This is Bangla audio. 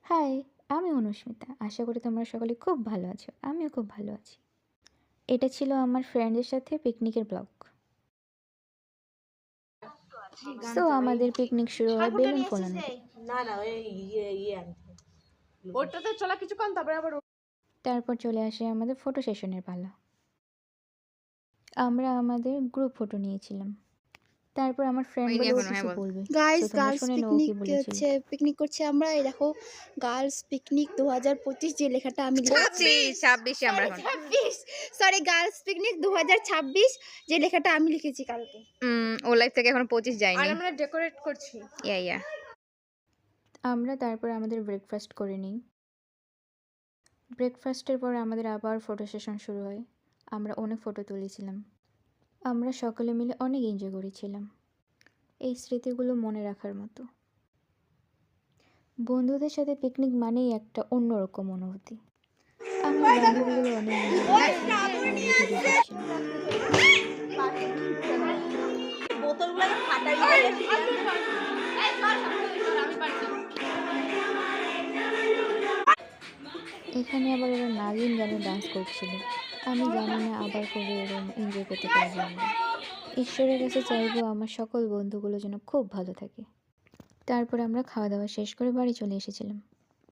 হাই, আমি অনুস্মিতা। আশা করি তোমরা সকলে খুব ভালো আছো। আমিও খুব ভালো আছি। এটা ছিল আমার ফ্রেন্ডের সাথে পিকনিকের ব্লগ। সো আমাদের পিকনিক শুরু হয় বেলুন ফোলানো দিয়ে। না না ওই ওটাতে চলা কিছুক্ষণ তারপরে আবার তারপর চলে আসে আমাদের ফটো সেশনের পালা। আমরা আমাদের গ্রুপ ফটো নিয়েছিলাম। তারপর আমার ফ্রেন্ড বলে ও কিছু বলবে। সো গাইস তোমরা গার্লস শুনে নাও ও কি পিকনিক বলেছিল। হচ্ছে পিকনিক করছি আমরা। এই দেখো গার্লস পিকনিক 2025 যে লেখাটা আমি 26 আমরা এখন 26 সরি গার্লস পিকনিক 2026 যে লেখাটা আমি লিখেছি কালকে। ও লাইফ থেকে এখন 25 আর যায়নি। আমরা ডেকোরেট করছি। ইয়া আমরা তারপর আমাদের ব্রেকফাস্ট করে নিই। ব্রেকফাস্টের পর আমাদের আবার ফটো সেশন শুরু হয়। আমরা অনেক ফটো তুলেছিলাম। আমরা সকলে মিলে অনেক এনজয় করেছিলাম। এই স্মৃতিগুলো মনে রাখার মতো। বন্ধুদের সাথে পিকনিক মানেই একটা অন্যরকম অনুভূতি। আমার বান্ধবীগুলো অনেক এনজয় করছিল আর আমি ভিডিও করছিলাম। বোতলগুলো ফাটাই এখানে আবার ওরা নাগিন গানে ডান্স করছিল। আমি জানি না আবার কবে এরকম এনজয় করতে পারবো আমরা। ঈশ্বরের কাছে চাইবো আমার সকল বন্ধুগুলো যেন খুব ভালো থাকে। তারপর আমরা খাওয়া দাওয়া শেষ করে বাড়ি চলে এসেছিলাম।